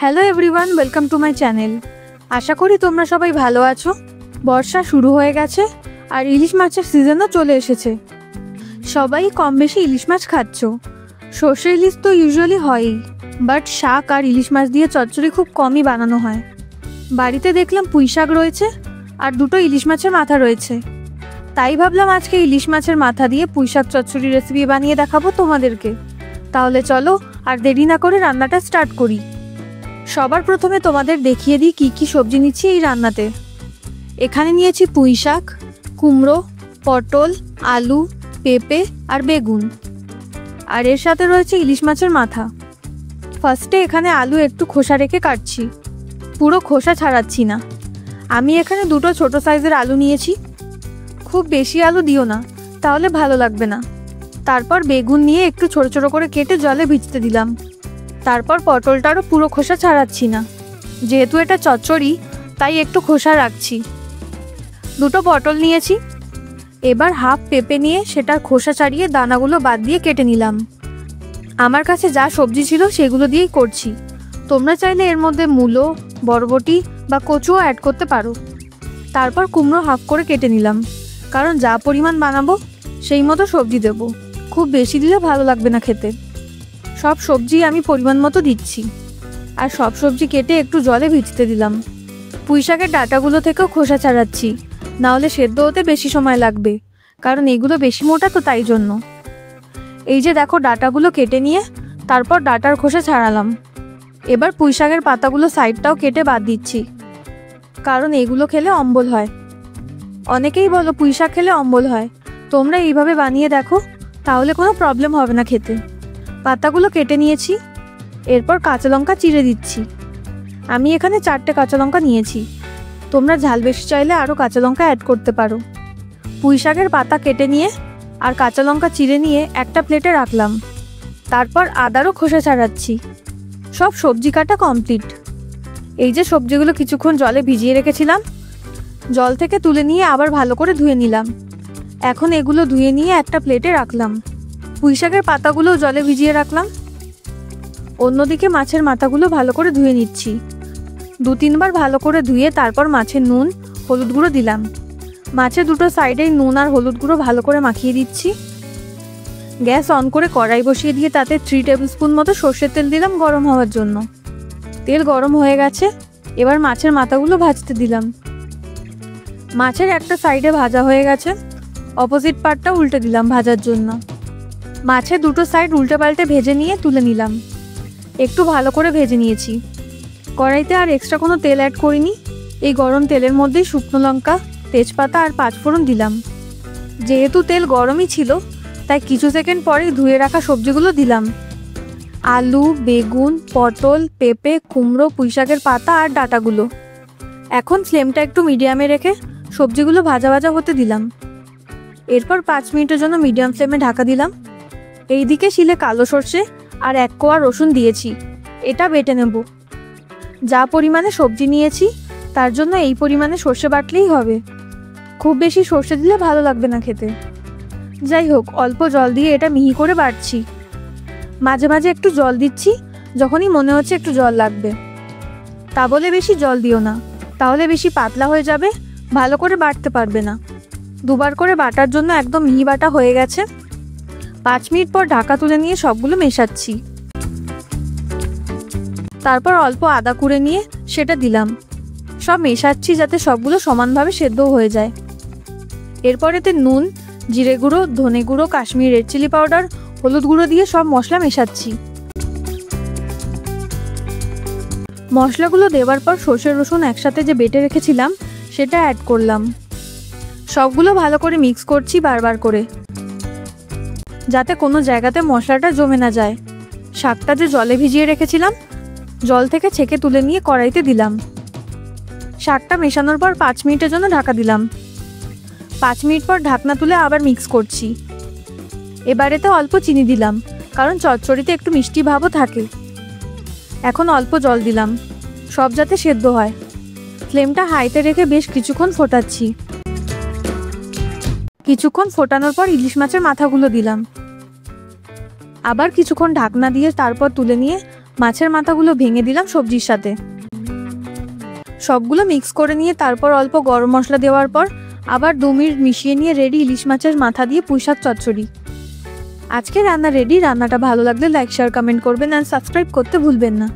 Hello everyone, welcome to my channel. আশা করি তোমরা সবাই ভালো আছো। বর্ষা শুরু হয়ে গেছে আর ইলিশ মাছের সিজনও চলে এসেছে। সবাই কম বেশি ইলিশ মাছ খাচ্ছ। সর্ষে ইলিশ তো ইউজুয়ালি হয়ই, বাট শাক আর ইলিশ মাছ দিয়ে চচ্চড়ি খুব কমই বানানো হয়। বাড়িতে দেখলাম পুঁই শাক রয়েছে আর দুটো ইলিশ মাছের মাথা রয়েছে, তাই ভাবলাম আজকে ইলিশ মাছের মাথা দিয়ে পুঁই শাক চচ্চড়ি রেসিপি বানিয়ে দেখাবো তোমাদেরকে। তাহলে চলো আর দেরি না করে রান্নাটা স্টার্ট করি। সবার প্রথমে তোমাদের দেখিয়ে দিই কী কী সবজি নিচ্ছি এই রান্নাতে। এখানে নিয়েছি পুঁই শাক, কুমড়ো, পটল, আলু, পেঁপে আর বেগুন, আর এর সাথে রয়েছে ইলিশ মাছের মাথা। ফার্স্টে এখানে আলু একটু খোসা রেখে কাটছি, পুরো খোসা ছাড়াচ্ছি না। আমি এখানে দুটো ছোট সাইজের আলু নিয়েছি। খুব বেশি আলু দিও না, তাহলে ভালো লাগবে না। তারপর বেগুন নিয়ে একটু ছোট ছোট করে কেটে জলে ভিজতে দিলাম। তারপর পটলটারও পুরো খোসা ছাড়াচ্ছি না, যেহেতু এটা চচ্চড়ি তাই একটু খোসা রাখছি। দুটো পটল নিয়েছি। এবার হাফ পেঁপে নিয়ে সেটার খোসা ছাড়িয়ে দানাগুলো বাদ দিয়ে কেটে নিলাম। আমার কাছে যা সবজি ছিল সেগুলো দিয়েই করছি। তোমরা চাইলে এর মধ্যে মূলো, বরবটি বা কচুও অ্যাড করতে পারো। তারপর কুমড়ো হাফ করে কেটে নিলাম, কারণ যা পরিমাণ বানাবো সেই মতো সবজি দেবো। খুব বেশি দিলে ভালো লাগবে না খেতে। সব সবজি আমি পরিমাণ মতো দিচ্ছি, আর সব সবজি কেটে একটু জলে ভিজতে দিলাম। পুঁই শাকের ডাঁটাগুলো থেকেও খোসা ছাড়াচ্ছি, নাহলে সেদ্ধ হতে বেশি সময় লাগবে, কারণ এগুলো বেশি মোটা তো তাই জন্য। এই যে দেখো, ডাঁটাগুলো কেটে নিয়ে তারপর ডাঁটার খোসা ছাড়ালাম। এবার পুঁই শাকের পাতাগুলো সাইডটাও কেটে বাদ দিচ্ছি, কারণ এগুলো খেলে অম্বল হয়। অনেকেই বলো পুঁই শাক খেলে অম্বল হয়, তোমরা এইভাবে বানিয়ে দেখো, তাহলে কোনো প্রবলেম হবে না খেতে। পাতাগুলো কেটে নিয়েছি। এরপর কাঁচা লঙ্কা চিড়ে দিচ্ছি। আমি এখানে 4টে কাঁচা লঙ্কা নিয়েছি, তোমরা ঝাল বেশি চাইলে আরও কাঁচা লঙ্কা অ্যাড করতে পারো। পুঁই শাকের পাতা কেটে নিয়ে আর কাঁচা লঙ্কা চিড়ে নিয়ে একটা প্লেটে রাখলাম। তারপর আদারও খোসা ছাড়াচ্ছি। সব সবজি কাটা কমপ্লিট। এই যে সবজিগুলো কিছুক্ষণ জলে ভিজিয়ে রেখেছিলাম, জল থেকে তুলে নিয়ে আবার ভালো করে ধুয়ে নিলাম। এখন এগুলো ধুয়ে নিয়ে একটা প্লেটে রাখলাম। পুঁই শাকের পাতাগুলোও জলে ভিজিয়ে রাখলাম। অন্যদিকে মাছের মাথাগুলো ভালো করে ধুয়ে নিচ্ছি। 2-3 বার ভালো করে ধুয়ে তারপর মাছে নুন, হলুদ গুঁড়ো দিলাম। মাছের দুটো সাইডেই নুন আর হলুদ গুঁড়ো ভালো করে মাখিয়ে দিচ্ছি। গ্যাস অন করে কড়াই বসিয়ে দিয়ে তাতে 3 টেবিল স্পুন মতো সর্ষের তেল দিলাম গরম হওয়ার জন্য। তেল গরম হয়ে গেছে, এবার মাছের মাথাগুলো ভাজতে দিলাম। মাছের একটা সাইডে ভাজা হয়ে গেছে, অপোজিট পার্টটা উল্টে দিলাম ভাজার জন্য। মাছের দুটো সাইড উল্টে পাল্টে ভেজে নিয়ে তুলে নিলাম। একটু ভালো করে ভেজে নিয়েছি। কড়াইতে আর এক্সট্রা কোনো তেল অ্যাড করিনি। এই গরম তেলের মধ্যেই শুকনো লঙ্কা, তেজপাতা আর 5 ফোড়ন দিলাম। যেহেতু তেল গরমই ছিল, তাই কিছু সেকেন্ড পরেই ধুয়ে রাখা সবজিগুলো দিলাম। আলু, বেগুন, পটল, পেঁপে, কুমড়ো, পুঁই শাকের পাতা আর ডাঁটাগুলো। এখন ফ্লেমটা একটু মিডিয়ামে রেখে সবজিগুলো ভাজা ভাজা হতে দিলাম। এরপর 5 মিনিটের জন্য মিডিয়াম ফ্লেমে ঢাকা দিলাম। এইদিকে শিলে কালো সর্ষে আর 1 কোয়া রসুন দিয়েছি, এটা বেটে নেব। যা পরিমাণে সবজি নিয়েছি তার জন্য এই পরিমাণে সর্ষে বাটলেই হবে। খুব বেশি সর্ষে দিলে ভালো লাগবে না খেতে। যাই হোক, অল্প জল দিয়ে এটা মিহি করে বাটছি। মাঝে মাঝে একটু জল দিচ্ছি যখনই মনে হচ্ছে একটু জল লাগবে। তা বলে বেশি জল দিও না, তাহলে বেশি পাতলা হয়ে যাবে, ভালো করে বাটতে পারবে না। 2 বার করে বাটার জন্য একদম মিহি বাটা হয়ে গেছে। 5 মিনিট পর ঢাকা তুলে নিয়ে সবগুলো মেশাচ্ছি। তারপর অল্প আদা কুড়ে নিয়ে সেটা দিলাম। সব মেশাচ্ছি যাতে সবগুলো সমানভাবে সেদ্ধ হয়ে যায়। এরপর এতে নুন, জিরে গুঁড়ো, ধনে গুঁড়ো, কাশ্মীরি রেড চিলি পাউডার, হলুদ গুঁড়ো দিয়ে সব মশলা মেশাচ্ছি। মশলাগুলো দেওয়ার পর সর্ষে রসুন একসাথে যে বেটে রেখেছিলাম সেটা অ্যাড করলাম। সবগুলো ভালো করে মিক্স করছি বারবার করে, যাতে কোনো জায়গাতে মশলাটা জমে না যায়। শাকটা যে জলে ভিজিয়ে রেখেছিলাম, জল থেকে ছেঁকে তুলে নিয়ে কড়াইতে দিলাম। শাকটা মেশানোর পর 5 মিনিটের জন্য ঢাকা দিলাম। 5 মিনিট পর ঢাকনা তুলে আবার মিক্স করছি। এবারেতে অল্প চিনি দিলাম, কারণ চচ্চড়িতে একটু মিষ্টি ভাবও থাকে। এখন অল্প জল দিলাম, সব যাতে সেদ্ধ হয়। ফ্লেমটা হাইতে রেখে বেশ কিছুক্ষণ ফোটাচ্ছি। কিছুক্ষণ ফোটানোর পর ইলিশ মাছের মাথাগুলো দিলাম। আবার কিছুক্ষণ ঢাকনা দিয়ে তারপর তুলে নিয়ে মাছের মাথাগুলো ভেঙে দিলাম সবজির সাথে। সবগুলো মিক্স করে নিয়ে তারপর অল্প গরম মশলা দেওয়ার পর আবার 2 মিনিট মিশিয়ে নিয়ে রেডি ইলিশ মাছের মাথা দিয়ে পুঁইশাক চচ্চড়ি। আজকে রান্না রেডি। রান্নাটা ভালো লাগলে লাইক, শেয়ার, কমেন্ট করবেন আর সাবস্ক্রাইব করতে ভুলবেন না।